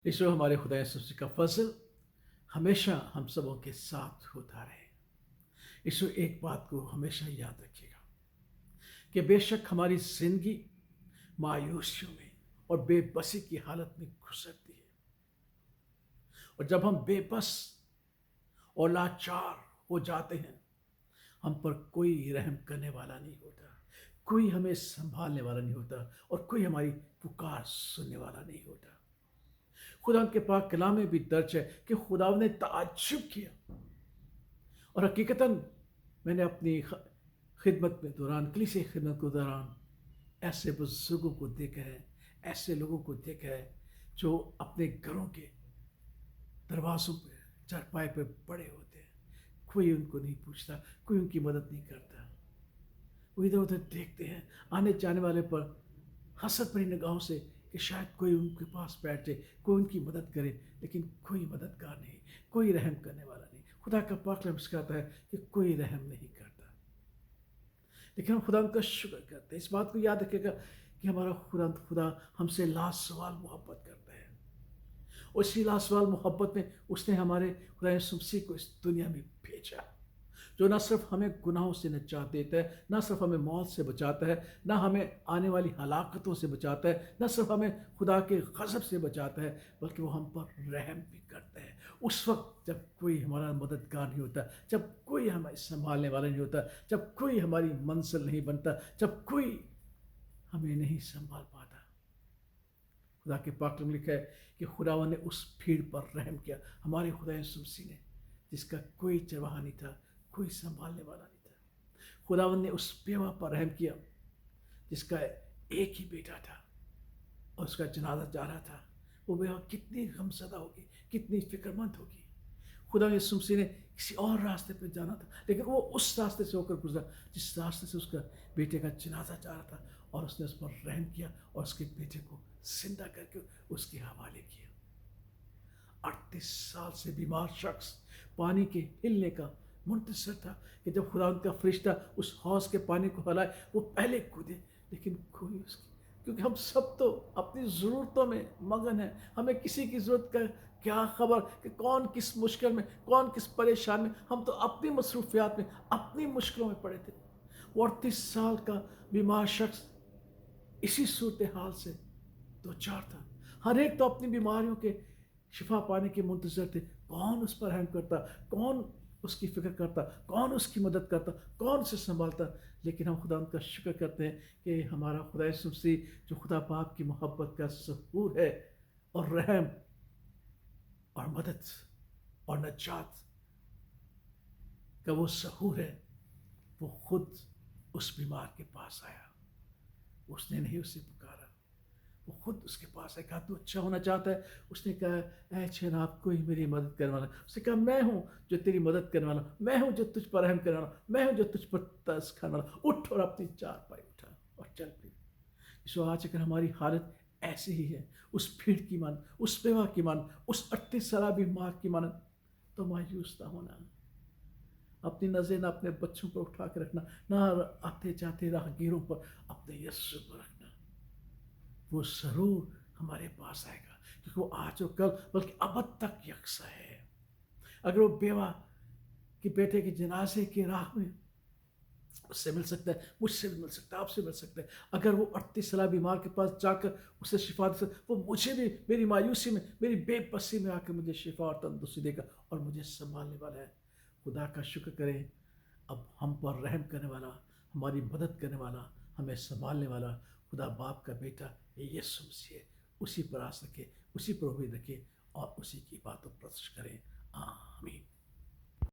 ईश्वर हमारे खुदा यीशु मसीह का फजल हमेशा हम सबों के साथ होता रहे। ईश्वर एक बात को हमेशा याद रखिएगा कि बेशक हमारी जिंदगी मायूसियों में और बेबसी की हालत में गुजरती है, और जब हम बेबस और लाचार हो जाते हैं, हम पर कोई रहम करने वाला नहीं होता, कोई हमें संभालने वाला नहीं होता, और कोई हमारी पुकार सुनने वाला नहीं होता। खुदा के पाक कलाम में भी दर्ज है कि खुदा ने ताज्जुब किया, और हकीकतन मैंने अपनी खिदमत में दौरान कलीसिया खिदमत के दौरान ऐसे बुजुर्गों को देखा है, ऐसे लोगों को देखा है जो अपने घरों के दरवाज़ों पे चारपाई पे पड़े होते हैं। कोई उनको नहीं पूछता, कोई उनकी मदद नहीं करता। वो इधर उधर देखते हैं आने जाने वाले पर हसरत भरी निगाहों से कि शायद कोई उनके पास बैठ जाए, कोई उनकी मदद करे, लेकिन कोई मददगार नहीं, कोई रहम करने वाला नहीं। खुदा का पाक कलाम सिखाता है कि कोई रहम नहीं करता। लेकिन हम खुदा का शुक्र करते हैं। इस बात को याद रखिएगा कि हमारा खुदा हमसे लासवाल मोहब्बत करता है, और इसी लासवाल मोहब्बत में उसने हमारे खुदा यीशु मसीह को इस दुनिया में भेजा, जो न सिर्फ हमें गुनाहों से निजात देता है, न सिर्फ हमें मौत से बचाता है, न हमें आने वाली हलाकतों से बचाता है, न सिर्फ हमें खुदा के गज़ब से बचाता है, बल्कि वो हम पर रहम भी करता है। उस वक्त जब कोई हमारा मददगार नहीं होता, जब कोई हमें संभालने वाला नहीं होता, जब कोई हमारी मंजिल नहीं बनता, जब कोई हमें नहीं संभाल पाता, खुदा के पाक में लिखा है कि खुदावन ने उस भीड़ पर रहम किया, हमारे खुदा यीशु मसीह ने, जिसका कोई चरवाहा नहीं था, कोई संभालने वाला नहीं था। खुदावन ने उस बेवा पर रहम किया जिसका एक ही बेटा था और उसका जनाजा जा रहा था। वो बेवा कितनी गमज़दा होगी, कितनी फिक्रमंद होगी। खुदा यीशु मसीह ने किसी और रास्ते पर जाना था, लेकिन वो उस रास्ते से होकर गुजरा जिस रास्ते से उसका बेटे का जनाजा जा रहा था, और उसने उस पर रहम किया और उसके बेटे को जिंदा करके उसके हवाले किया। 38 साल से बीमार शख्स पानी के हिलने का मुंतज़िर था कि जब खुदा का फरिश्ता उस हौज के पानी को हलाए, वो पहले कूदे, लेकिन कोई उसकी, क्योंकि हम सब तो अपनी ज़रूरतों में मगन हैं। हमें किसी की ज़रूरत का क्या खबर कि कौन किस मुश्किल में, कौन किस परेशान में। हम तो अपनी मसरूफियात में, अपनी मुश्किलों में पड़े थे। वो 38 साल का बीमार शख्स इसी सूरत हाल से दो चार था। हर एक तो अपनी बीमारियों के शिफा पाने के मुंतज़र थे। कौन उस पर रहम करता, कौन उसकी फ़िक्र करता, कौन उसकी मदद करता, कौन उसे संभालता। लेकिन हम खुदा का शुक्र करते हैं कि हमारा खुदा यीशु मसीह, जो खुदा पाक की मोहब्बत का सहूर है और रहम और मदद और नजात का वो सहूर है, वो खुद उस बीमार के पास आया। उसने नहीं उसे पुकारा, वो खुद उसके पास है। कहा तू अच्छा होना चाहता है? उसने कहा ऐ जनाब, कोई मेरी मदद करने वाला। उसने कहा मैं हूँ जो तेरी मदद करने वाला, मैं हूँ जो तुझ पर रहम करने वाला, मैं हूँ जो तुझ पर तरस खाने वाला। उठ और अपनी चारपाई उठा और चल फिर। इसो आज अगर हमारी हालत ऐसी ही है, उस भीड़ की मान, उस बेवा की मान, उस 38 साल बीमार की मान, तो मायूस ना होना। अपनी नज़र ना अपने बच्चों पर उठा के रखना, ना आते जाते राहगीरों पर, अपने यीशु पर रखना। वो ज़रूर हमारे पास आएगा, क्योंकि वो आज और कल बल्कि अब तक यकसा है। अगर वो बेवा के बेटे के जनाजे की राह में उससे मिल सकता है, मुझसे भी मिल सकता है, आपसे मिल सकता है। अगर वो 38 साल बीमार के पास जाकर उसे शिफा दे सकता, वो मुझे भी मेरी मायूसी में, मेरी बेबसी में आकर मुझे शिफा और तंदुरुस्ती देगा और मुझे संभालने वाला है। खुदा का शुक्र करें, अब हम पर रहम करने वाला, हमारी मदद करने वाला, हमें संभालने वाला खुदा बाप का बेटा यीशु मसीह है। उसी पर आस रखें, उसी पर उम्मीद रखें और उसी की बातों पर करें। आमीन।